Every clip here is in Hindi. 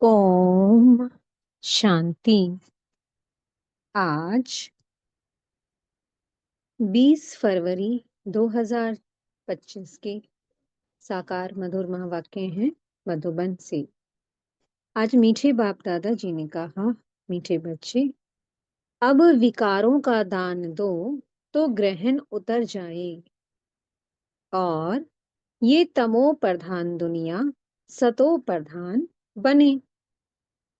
ओम शांति। आज 20 फरवरी 2025 के साकार मधुर महावाक्य हैं मधुबन से। आज मीठे बाप दादा जी ने कहा, मीठे बच्चे, अब विकारों का दान दो तो ग्रहण उतर जाए और ये तमो प्रधान दुनिया सतो प्रधान बने।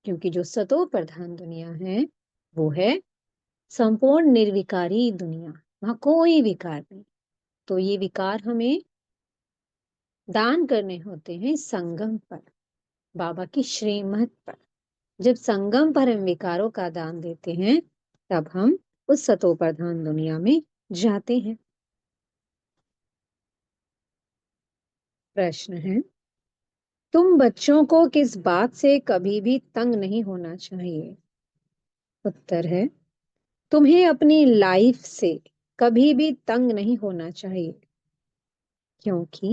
क्योंकि जो सतो प्रधान दुनिया है वो है संपूर्ण निर्विकारी दुनिया, वहां कोई विकार नहीं। तो ये विकार हमें दान करने होते हैं संगम पर, बाबा की श्रीमत पर। जब संगम पर हम विकारों का दान देते हैं तब हम उस सतो प्रधान दुनिया में जाते हैं। प्रश्न है, तुम बच्चों को किस बात से कभी भी तंग नहीं होना चाहिए? उत्तर है, तुम्हें अपनी लाइफ से कभी भी तंग नहीं होना चाहिए, क्योंकि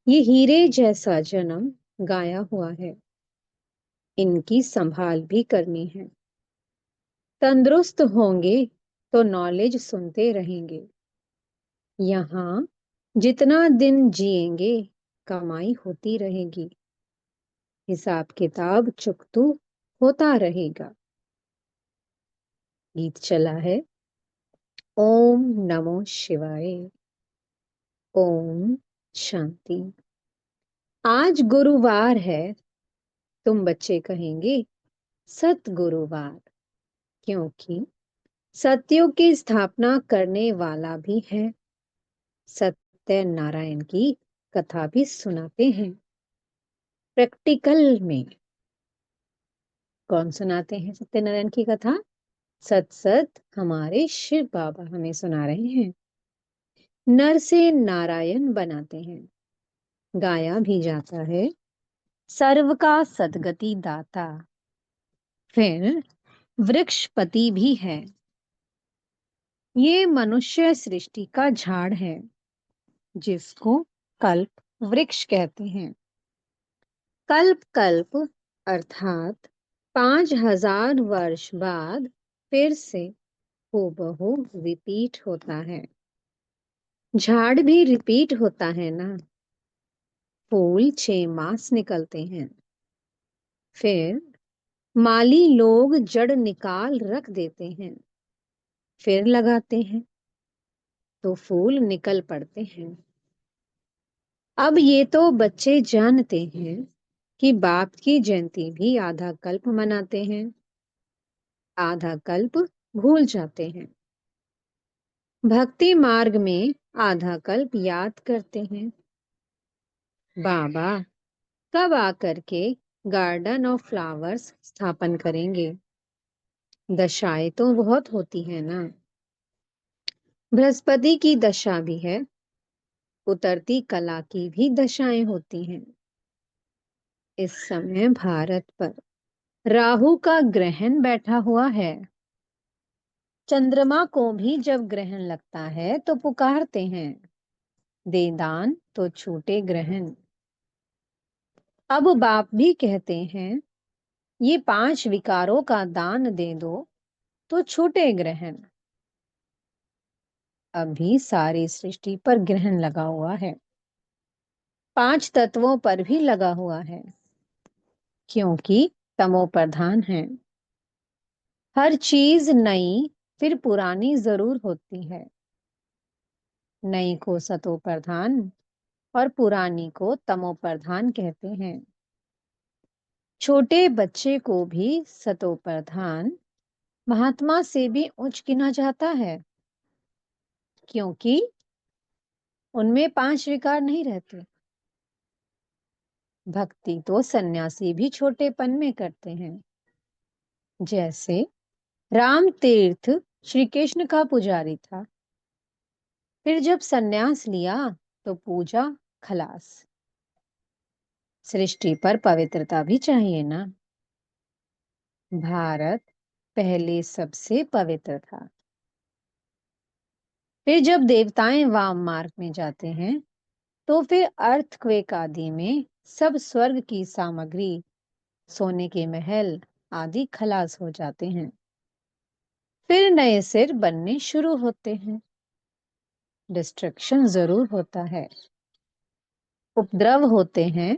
ये हीरे जैसा जन्म गाया हुआ है। इनकी संभाल भी करनी है। तंदुरुस्त होंगे तो नॉलेज सुनते रहेंगे। यहाँ जितना दिन जिएंगे कमाई होती रहेगी, हिसाब किताब चुकतू होता रहेगा। गीत चला है, ओम नमो शिवाय। ओम शांति। आज गुरुवार है। तुम बच्चे कहेंगे सत गुरुवार, क्योंकि सत्यों की स्थापना करने वाला भी है। सत्य नारायण की कथा भी सुनाते हैं। प्रैक्टिकल में कौन सुनाते हैं सत्यनारायण की कथा? सत सत हमारे शिव बाबा हमें सुना रहे हैं। नर से नारायण बनाते हैं। गाया भी जाता है, सर्व का सदगति दाता। फिर वृक्षपति भी है। ये मनुष्य सृष्टि का झाड़ है जिसको कल्प वृक्ष कहते हैं। कल्प कल्प अर्थात 5000 वर्ष बाद फिर से हूबहू रिपीट होता है। झाड़ भी रिपीट होता है ना। फूल 6 मास निकलते हैं, फिर माली लोग जड़ निकाल रख देते हैं, फिर लगाते हैं तो फूल निकल पड़ते हैं। अब ये तो बच्चे जानते हैं कि बाप की जयंती भी आधा कल्प मनाते हैं, आधा कल्प भूल जाते हैं। भक्ति मार्ग में आधा कल्प याद करते हैं। बाबा कब आकर के गार्डन ऑफ फ्लावर्स स्थापन करेंगे? दशाएं तो बहुत होती है ना। बृहस्पति की दशा भी है, उतरती कला की भी दशाएं होती हैं। इस समय भारत पर राहु का ग्रहण बैठा हुआ है। चंद्रमा को भी जब ग्रहण लगता है तो पुकारते हैं, दे दान तो छूटे ग्रहण। अब बाप भी कहते हैं, ये 5 विकारों का दान दे दो तो छूटे ग्रहण। अभी सारी सृष्टि पर ग्रहण लगा हुआ है, 5 तत्वों पर भी लगा हुआ है, क्योंकि तमो प्रधान है। हर चीज नई फिर पुरानी जरूर होती है। नई को सतो प्रधान और पुरानी को तमो प्रधान कहते हैं। छोटे बच्चे को भी सतो प्रधान महात्मा से भी उच्च गिना जाता है, क्योंकि उनमें 5 विकार नहीं रहते। भक्ति तो सन्यासी भी छोटेपन में करते हैं। जैसे राम तीर्थ श्री कृष्ण का पुजारी था, फिर जब सन्यास लिया तो पूजा खलास। सृष्टि पर पवित्रता भी चाहिए ना। भारत पहले सबसे पवित्र था, फिर जब देवताएं वाम मार्ग में जाते हैं तो फिर अर्थक्वेक आदि में सब स्वर्ग की सामग्री सोने के महल आदि खलास हो जाते हैं। फिर नए सिर बनने शुरू होते हैं। डिस्ट्रक्शन जरूर होता है। उपद्रव होते हैं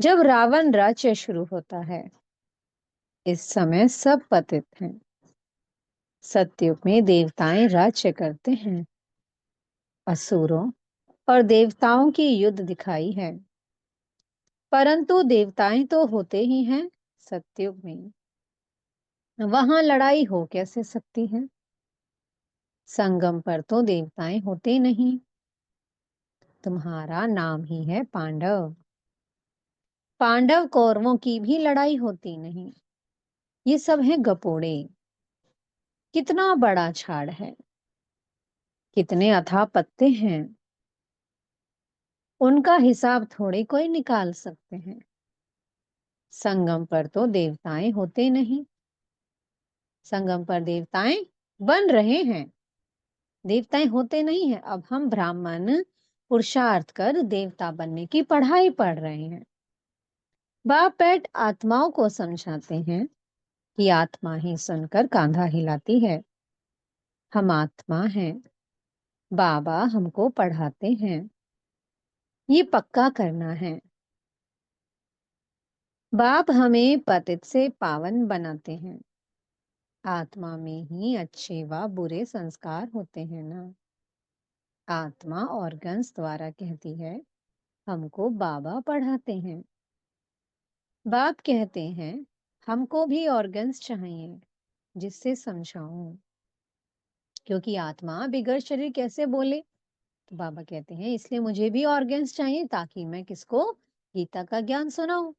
जब रावण राज्य शुरू होता है। इस समय सब पतित हैं। सतयुग में देवताएं राज्य करते हैं। असुरों और देवताओं की युद्ध दिखाई है। परंतु देवताएं तो होते ही हैं सतयुग में। वहां लड़ाई हो कैसे सकती है? संगम पर तो देवताएं होते नहीं। तुम्हारा नाम ही है पांडव। पांडव कौरवों की भी लड़ाई होती नहीं। ये सब है गपोड़े। कितना बड़ा झाड़ है, कितने अथाह पत्ते हैं, उनका हिसाब थोड़े कोई निकाल सकते हैं। संगम पर तो देवताएं होते नहीं। संगम पर देवताएं बन रहे हैं। देवताएं होते नहीं हैं। अब हम ब्राह्मण पुरुषार्थ कर देवता बनने की पढ़ाई पढ़ रहे हैं। बाप बैठ आत्माओं को समझाते हैं कि आत्मा ही सुनकर कांधा हिलाती है। हम आत्मा हैं। बाबा हमको पढ़ाते हैं। ये पक्का करना है। बाप हमें पतित से पावन बनाते हैं। आत्मा में ही अच्छे व बुरे संस्कार होते हैं ना। आत्मा ऑर्गन्स द्वारा कहती है, हमको बाबा पढ़ाते हैं। बाप कहते हैं, हमको भी ऑर्गन्स चाहिए जिससे समझाऊं। क्योंकि आत्मा बिगड़ शरीर कैसे बोले? तो बाबा कहते हैं, इसलिए मुझे भी ऑर्गन्स चाहिए ताकि मैं किसको गीता का ज्ञान सुनाऊं।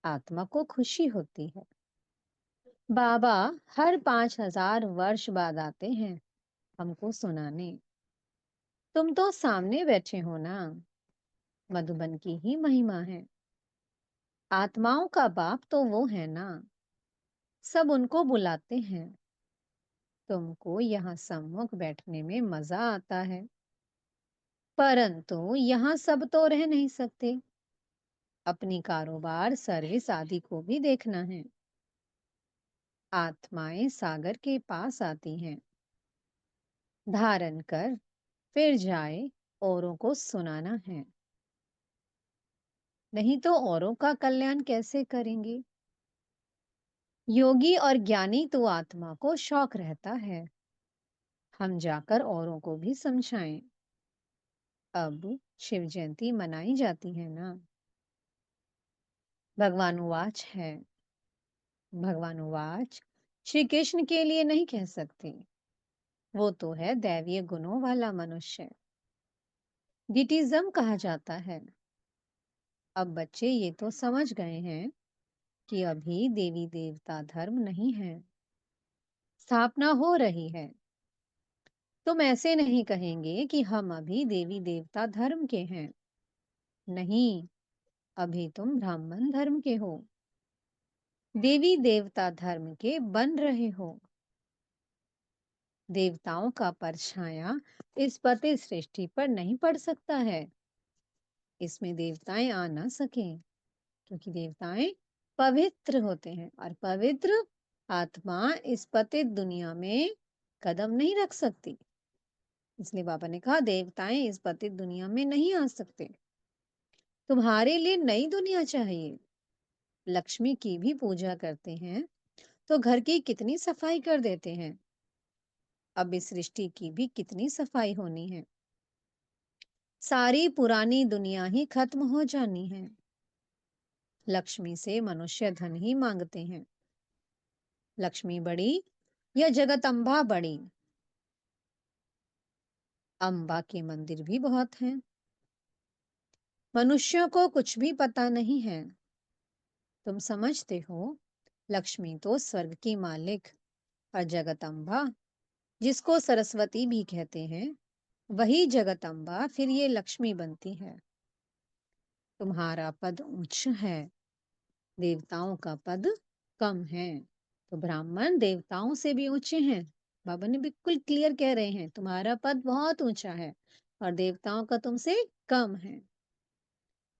आत्मा को खुशी होती है। बाबा हर 5,000 वर्ष बाद आते हैं हमको सुनाने। तुम तो सामने बैठे हो ना। मधुबन की ही महिमा है। आत्माओं का बाप तो वो है ना। सब उनको बुलाते हैं। तुमको यहाँ सम्मुख बैठने में मजा आता है। परंतु यहाँ सब तो रह नहीं सकते। अपनी कारोबार सर्विस आदि को भी देखना है। आत्माएं सागर के पास आती हैं, धारण कर फिर जाए औरों को सुनाना है। नहीं तो औरों का कल्याण कैसे करेंगे? योगी और ज्ञानी तो आत्मा को शौक रहता है, हम जाकर औरों को भी समझाएं। अब शिव जयंती मनाई जाती है ना। भगवान उवाच है। भगवान उवाच श्री कृष्ण के लिए नहीं कह सकते। वो तो है दैवीय गुणों वाला मनुष्य। डिटिज्म कहा जाता है। अब बच्चे ये तो समझ गए हैं कि अभी देवी देवता धर्म नहीं है, स्थापना हो रही है। तुम ऐसे नहीं कहेंगे कि हम अभी देवी देवता धर्म के हैं। नहीं, अभी तुम ब्राह्मण धर्म के हो। देवी देवता धर्म के बन रहे हो। देवताओं का परछाया इस पति सृष्टि पर नहीं पड़ सकता है। इसमें देवताएं आ ना सकें, क्योंकि देवताएं पवित्र होते हैं और पवित्र आत्मा इस पतित दुनिया में कदम नहीं रख सकती। इसलिए बाबा ने कहा, देवताएं इस पतित दुनिया में नहीं आ सकते। तुम्हारे लिए नई दुनिया चाहिए। लक्ष्मी की भी पूजा करते हैं तो घर की कितनी सफाई कर देते हैं। अब इस सृष्टि की भी कितनी सफाई होनी है। सारी पुरानी दुनिया ही खत्म हो जानी है। लक्ष्मी से मनुष्य धन ही मांगते हैं। लक्ष्मी बड़ी या जगदम्बा बड़ी? अम्बा के मंदिर भी बहुत हैं। मनुष्यों को कुछ भी पता नहीं है। तुम समझते हो लक्ष्मी तो स्वर्ग की मालिक और जगदम्बा, जिसको सरस्वती भी कहते हैं, वही जगदम्बा फिर ये लक्ष्मी बनती है। तुम्हारा पद उच्च है, देवताओं का पद कम है। तो ब्राह्मण देवताओं से भी ऊंचे हैं। बाबा ने बिल्कुल क्लियर कह रहे हैं, तुम्हारा पद बहुत ऊंचा है और देवताओं का तुमसे कम है।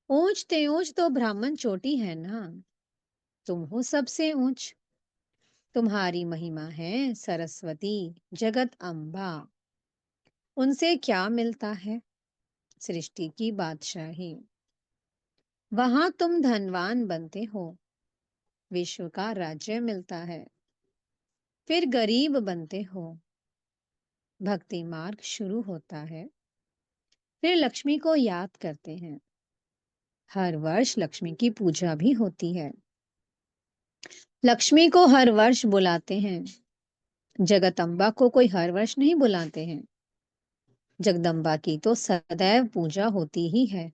ऊंचते ऊंच तो ब्राह्मण चोटी है ना, तुम हो सबसे ऊंच। तुम्हारी महिमा है सरस्वती, जगत अम्बा। उनसे क्या मिलता है सृष्टि की बादशाही। वहां तुम धनवान बनते हो, विश्व का राज्य मिलता है। फिर गरीब बनते हो, भक्ति मार्ग शुरू होता है। फिर लक्ष्मी को याद करते हैं, हर वर्ष लक्ष्मी की पूजा भी होती है। लक्ष्मी को हर वर्ष बुलाते हैं, जगदम्बा को कोई हर वर्ष नहीं बुलाते हैं। जगदम्बा की तो सदैव पूजा होती ही है।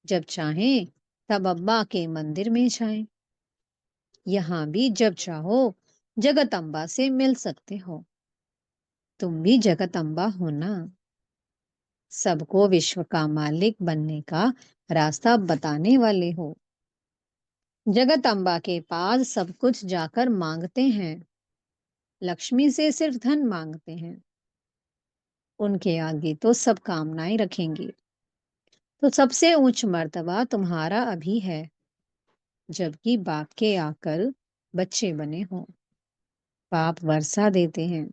जब चाहें तब अब्बा के मंदिर में जाएं। यहाँ भी जब चाहो जगदम्बा से मिल सकते हो। तुम भी जगदम्बा हो ना, सबको विश्व का मालिक बनने का रास्ता बताने वाले हो। जगदम्बा के पास सब कुछ जाकर मांगते हैं, लक्ष्मी से सिर्फ धन मांगते हैं। उनके आगे तो सब कामनाएं रखेंगे। तो सबसे ऊंच मर्तबा तुम्हारा अभी है, जबकि बाप के आकर बच्चे बने हो। बाप वर्षा देते हैं।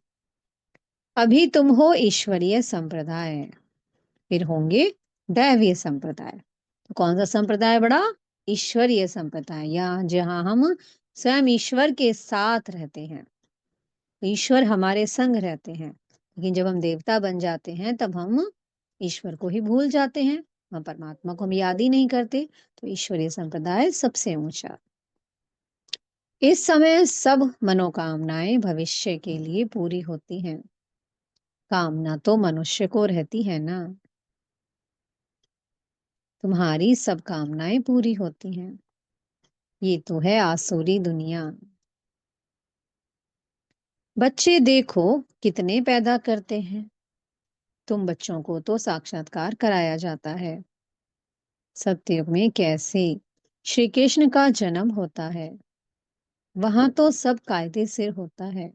अभी तुम हो ईश्वरीय संप्रदाय, फिर होंगे दैवीय संप्रदाय। तो कौन सा संप्रदाय बड़ा? ईश्वरीय संप्रदाय, या जहां हम स्वयं ईश्वर के साथ रहते हैं। ईश्वर हमारे संग रहते हैं। लेकिन जब हम देवता बन जाते हैं तब हम ईश्वर को ही भूल जाते हैं, हम परमात्मा को हम याद ही नहीं करते। तो ईश्वरीय संप्रदाय सबसे ऊंचा। इस समय सब मनोकामनाएं भविष्य के लिए पूरी होती हैं। कामना तो मनुष्य को रहती है ना, तुम्हारी सब कामनाएं पूरी होती हैं। ये तो है आसुरी दुनिया। बच्चे देखो कितने पैदा करते हैं। तुम बच्चों को तो साक्षात्कार कराया जाता है। सत्युग में कैसे श्री कृष्ण का जन्म होता है, वहां तो सब कायदे से होता है।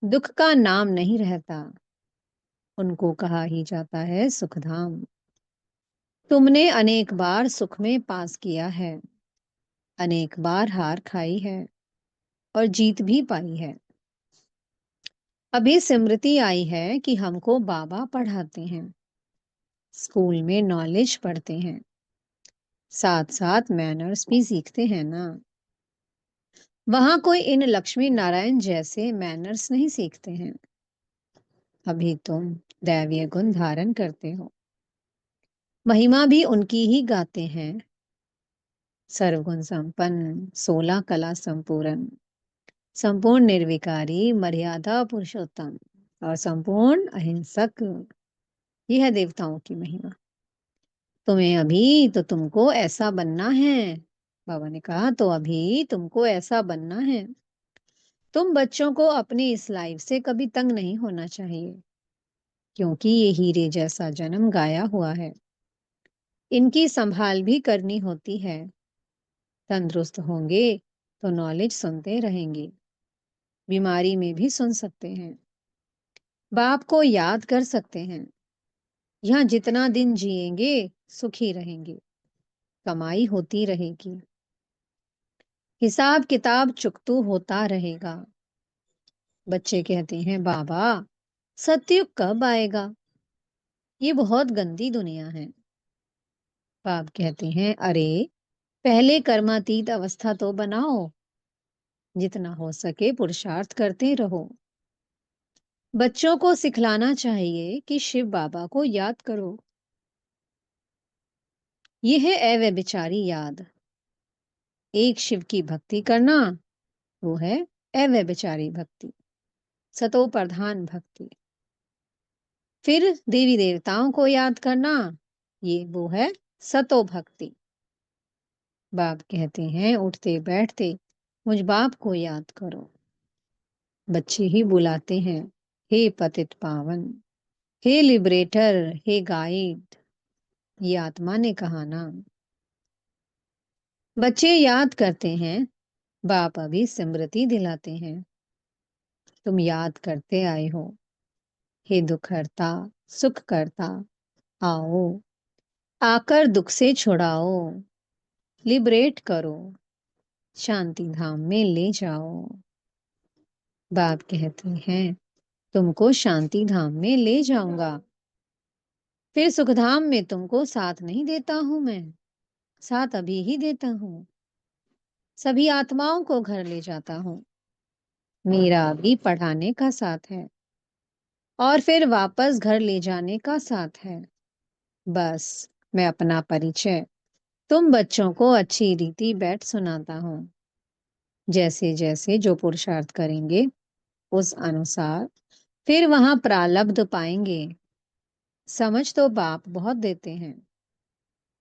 दुख का नाम नहीं रहता, उनको कहा ही जाता है सुखधाम। तुमने अनेक बार सुख में पास किया है, अनेक बार हार खाई है और जीत भी पाई है। अभी स्मृति आई है कि हमको बाबा पढ़ाते हैं, स्कूल में नॉलेज पढ़ते हैं, साथ साथ मैनर्स भी सीखते हैं ना। वहां कोई इन लक्ष्मी नारायण जैसे मैनर्स नहीं सीखते हैं। अभी तुम दैवीय गुण धारण करते हो, महिमा भी उनकी ही गाते हैं। सर्वगुण संपन्न, 16 कला संपूर्ण, संपूर्ण निर्विकारी, मर्यादा पुरुषोत्तम और संपूर्ण अहिंसक। यह है देवताओं की महिमा। तुम्हें अभी तो तुमको ऐसा बनना है, बाबा ने कहा, तो अभी तुमको ऐसा बनना है। तुम बच्चों को अपनी इस लाइफ से कभी तंग नहीं होना चाहिए, क्योंकि ये हीरे जैसा जन्म गाया हुआ है। इनकी संभाल भी करनी होती है। तंदुरुस्त होंगे तो नॉलेज सुनते रहेंगे, बीमारी में भी सुन सकते हैं, बाप को याद कर सकते हैं। यहाँ जितना दिन जिएंगे सुखी रहेंगे, कमाई होती रहेगी, हिसाब किताब चुकतू होता रहेगा। बच्चे कहते हैं बाबा सतयुग कब आएगा, ये बहुत गंदी दुनिया है। बाप कहते हैं अरे पहले कर्मातीत अवस्था तो बनाओ, जितना हो सके पुरुषार्थ करते रहो। बच्चों को सिखलाना चाहिए कि शिव बाबा को याद करो। यह है अव्यभिचारी याद। एक शिव की भक्ति करना, वो है अव्यभिचारी भक्ति, सतो प्रधान भक्ति। फिर देवी देवताओं को याद करना, ये वो है सतो भक्ति। बाप कहते हैं उठते बैठते मुझ बाप को याद करो। बच्चे ही बुलाते हैं, हे पतित पावन, हे लिबरेटर, हे गाइड। ये आत्मा ने कहा ना। बच्चे याद करते हैं, बाप अभी स्मृति दिलाते हैं। तुम याद करते आए हो, हे दुख हरता, सुख करता, आओ। आकर दुख से छुड़ाओ, लिबरेट करो, शांति धाम में ले जाओ। बाप कहते हैं, तुमको शांति धाम में ले जाऊंगा। फिर सुखधाम में तुमको साथ नहीं देता हूं मैं, साथ अभी ही देता हूं। सभी आत्माओं को घर ले जाता हूं। मेरा अभी पढ़ाने का साथ है और फिर वापस घर ले जाने का साथ है। बस मैं अपना परिचय तुम बच्चों को अच्छी रीति बैठ सुनाता हूँ। जैसे जैसे जो पुरुषार्थ करेंगे उस अनुसार फिर वहां प्रारब्ध पाएंगे। समझ तो बाप बहुत देते हैं।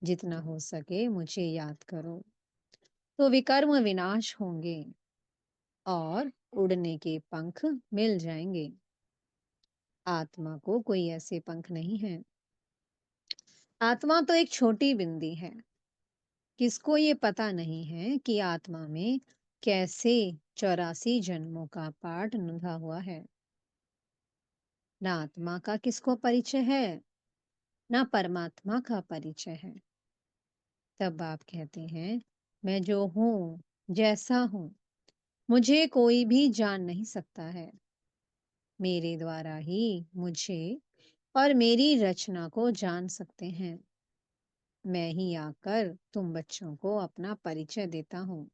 जितना हो सके मुझे याद करो तो विकर्म विनाश होंगे और उड़ने के पंख मिल जाएंगे। आत्मा को कोई ऐसे पंख नहीं है। आत्मा तो एक छोटी बिंदी है। किसको ये पता नहीं है कि आत्मा में कैसे 84 जन्मों का पाठ नुधा हुआ है। ना आत्मा का किसको परिचय है, ना परमात्मा का परिचय है। तब आप कहते हैं, मैं जो हूं, जैसा हूं, मुझे कोई भी जान नहीं सकता है। मेरे द्वारा ही मुझे और मेरी रचना को जान सकते हैं। मैं ही आकर तुम बच्चों को अपना परिचय देता हूँ।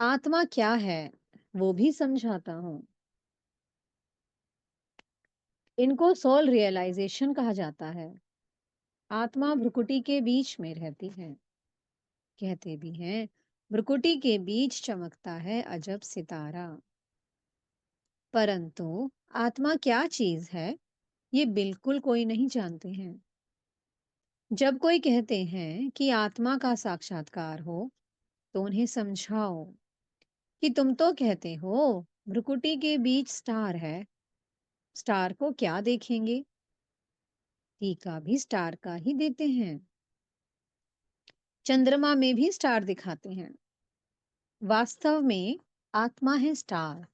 आत्मा क्या है वो भी समझाता हूँ। इनको सोल रियलाइजेशन कहा जाता है। आत्मा भ्रुकुटी के बीच में रहती है। कहते भी हैं, भ्रुकुटी के बीच चमकता है अजब सितारा। परंतु आत्मा क्या चीज है ये बिल्कुल कोई नहीं जानते हैं। जब कोई कहते हैं कि आत्मा का साक्षात्कार हो तो उन्हें समझाओ कि तुम तो कहते हो भ्रुकुटी के बीच स्टार है, स्टार को क्या देखेंगे। टीका भी स्टार का ही देते हैं। चंद्रमा में भी स्टार दिखाते हैं। वास्तव में आत्मा है स्टार।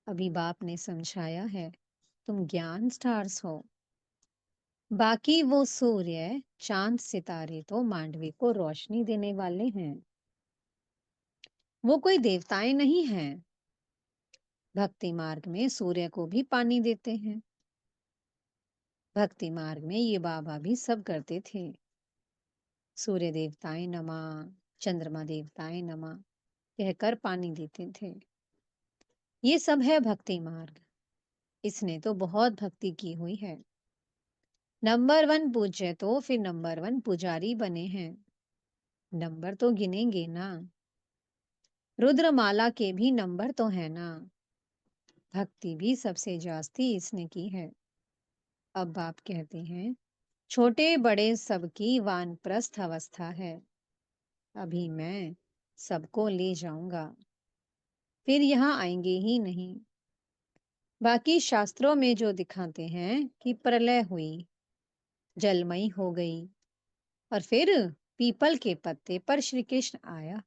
अभी बाप ने समझाया है, तुम ज्ञान स्टार्स हो। बाकी वो सूर्य चांद सितारे तो मांडवी को रोशनी देने वाले हैं। वो कोई देवताएं नहीं हैं। भक्ति मार्ग में सूर्य को भी पानी देते हैं। भक्ति मार्ग में ये बाबा भी सब करते थे। सूर्य देवताएं नमः, चंद्रमा देवताएं नमः कहकर पानी देते थे। ये सब है भक्ति मार्ग। इसने तो बहुत भक्ति की हुई है। नंबर 1 पूज्य तो फिर नंबर 1 पुजारी बने हैं। नंबर तो गिनेंगे ना। रुद्रमाला के भी नंबर तो है ना। भक्ति भी सबसे जास्ती इसने की है। अब बाप कहते हैं, छोटे बड़े सबकी वानप्रस्थ अवस्था है। अभी मैं सबको ले जाऊंगा, फिर यहाँ आएंगे ही नहीं। बाकी शास्त्रों में जो दिखाते हैं कि प्रलय हुई, जलमयी हो गई और फिर पीपल के पत्ते पर श्री कृष्ण आया।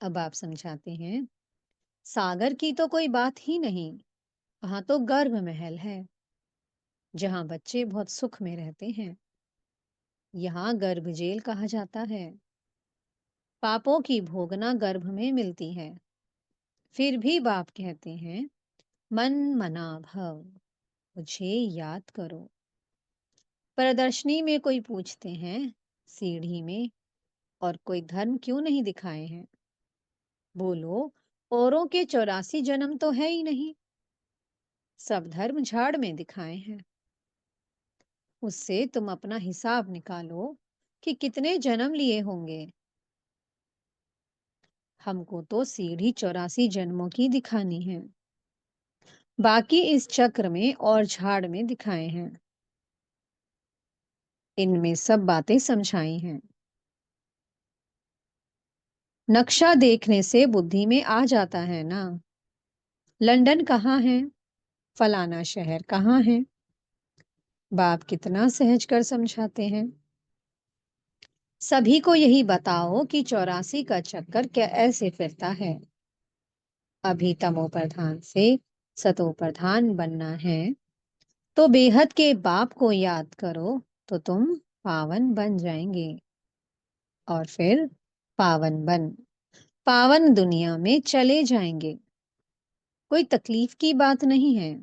अब आप समझाते हैं, सागर की तो कोई बात ही नहीं। वहां तो गर्भ महल है जहां बच्चे बहुत सुख में रहते हैं। यहाँ गर्भ जेल कहा जाता है। पापों की भोगना गर्भ में मिलती है। फिर भी बाप कहते हैं, मन मना भव, मुझे याद करो। प्रदर्शनी में कोई पूछते हैं, सीढ़ी में और कोई धर्म क्यों नहीं दिखाए हैं। बोलो, औरों के 84 जन्म तो है ही नहीं। सब धर्म झाड़ में दिखाए हैं। उससे तुम अपना हिसाब निकालो कि कितने जन्म लिए होंगे। हमको तो सीढ़ी 84 जन्मों की दिखानी है। बाकी इस चक्र में और झाड़ में दिखाए हैं। इनमें सब बातें समझाई हैं। नक्शा देखने से बुद्धि में आ जाता है ना। लंदन कहाँ है, फलाना शहर कहाँ है। बाप कितना सहज कर समझाते हैं। सभी को यही बताओ कि 84 का चक्कर क्या ऐसे फिरता है। अभी तमो प्रधान से सतो प्रधान बनना है तो बेहद के बाप को याद करो तो तुम पावन बन जाएंगे। और फिर पावन दुनिया में चले जाएंगे। कोई तकलीफ की बात नहीं है।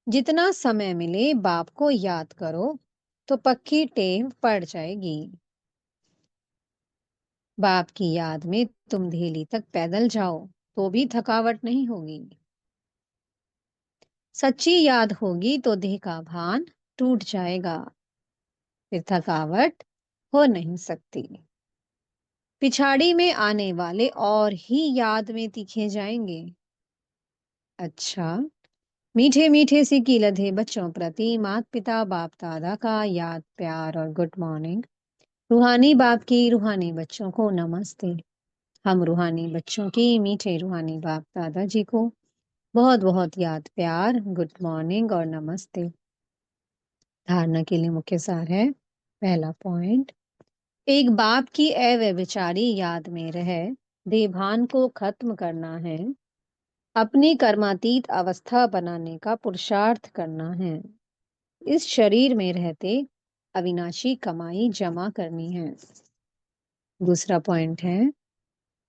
जितना समय मिले बाप को याद करो तो पक्की टेव पड़ जाएगी। बाप की याद में तुम दिल्ली तक पैदल जाओ तो भी थकावट नहीं होगी। सच्ची याद होगी तो देह का भान टूट जाएगा, फिर थकावट हो नहीं सकती। पिछाड़ी में आने वाले और ही याद में तीखे जाएंगे। अच्छा, मीठे मीठे से की लधे बच्चों प्रति माता पिता बाप दादा का याद प्यार और गुड मॉर्निंग। रूहानी बाप की रूहानी बच्चों को नमस्ते। हम रूहानी बच्चों की मीठे रूहानी बाप दादा जी को बहुत बहुत याद प्यार, गुड मॉर्निंग और नमस्ते। धारणा के लिए मुख्य सार है। पहला पॉइंट, एक बाप की अव्यभिचारी याद में रह देभान को खत्म करना है। अपनी कर्मातीत अवस्था बनाने का पुरुषार्थ करना है। इस शरीर में रहते अविनाशी कमाई जमा करनी है। दूसरा पॉइंट है,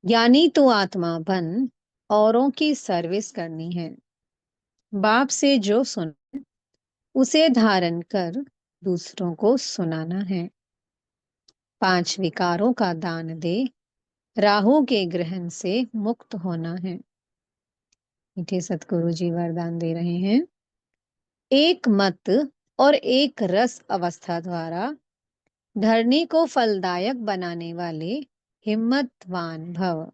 यानी तो आत्मा बन औरों की सर्विस करनी है। बाप से जो सुन उसे धारण कर दूसरों को सुनाना है। 5 विकारों का दान दे राहु के ग्रहण से मुक्त होना है। मीठे सतगुरु जी वरदान दे रहे हैं। एक मत और एक रस अवस्था द्वारा धरनी को फलदायक बनाने वाले हिम्मतवान भव।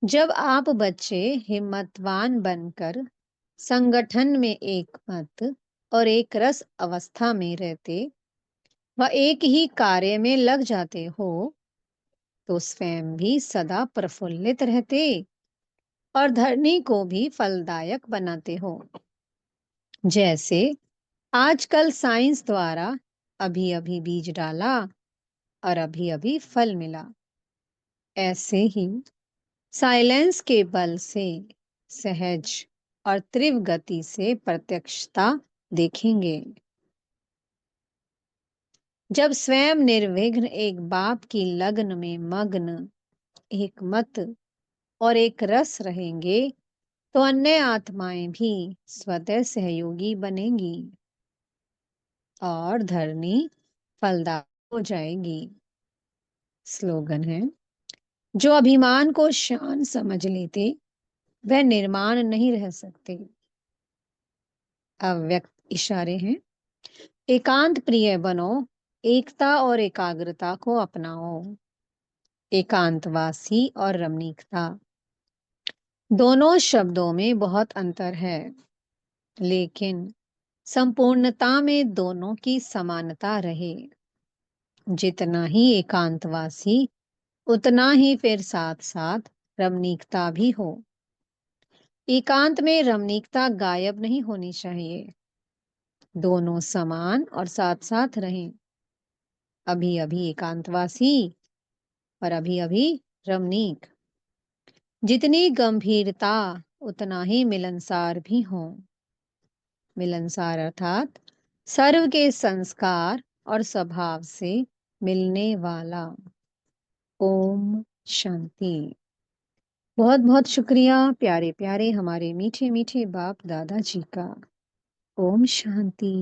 जब आप बच्चे हिम्मतवान बनकर संगठन में एक मत और एक रस अवस्था में रहते व एक ही कार्य में लग जाते हो तो स्वयं भी सदा प्रफुल्लित रहते और धरनी को भी फलदायक बनाते हो। जैसे आजकल साइंस द्वारा अभी अभी बीज डाला और अभी अभी फल मिला, ऐसे ही साइलेंस के बल से सहज और तीव्र गति से प्रत्यक्षता देखेंगे। जब स्वयं निर्विघ्न एक बाप की लगन में मग्न एक मत और एक रस रहेंगे तो अन्य आत्माएं भी स्वतः सहयोगी बनेंगी और धरनी फलदार हो जाएगी। स्लोगन है, जो अभिमान को शान समझ लेते वह निर्माण नहीं रह सकते। अव्यक्त इशारे हैं। एकांत प्रिय बनो, एकता और एकाग्रता को अपनाओ। एकांतवासी और रमणीकता, दोनों शब्दों में बहुत अंतर है, लेकिन संपूर्णता में दोनों की समानता रहे। जितना ही एकांतवासी उतना ही फिर साथ साथ रमणीकता भी हो। एकांत में रमणीकता गायब नहीं होनी चाहिए, दोनों समान और साथ साथ रहें। अभी अभी एकांतवासी और अभी अभी रमणीक। जितनी गंभीरता उतना ही मिलनसार भी हो। मिलनसार अर्थात सर्व के संस्कार और स्वभाव से मिलने वाला। ओम शांति। बहुत बहुत शुक्रिया प्यारे प्यारे हमारे मीठे मीठे बाप दादा जी का। ओम शांति।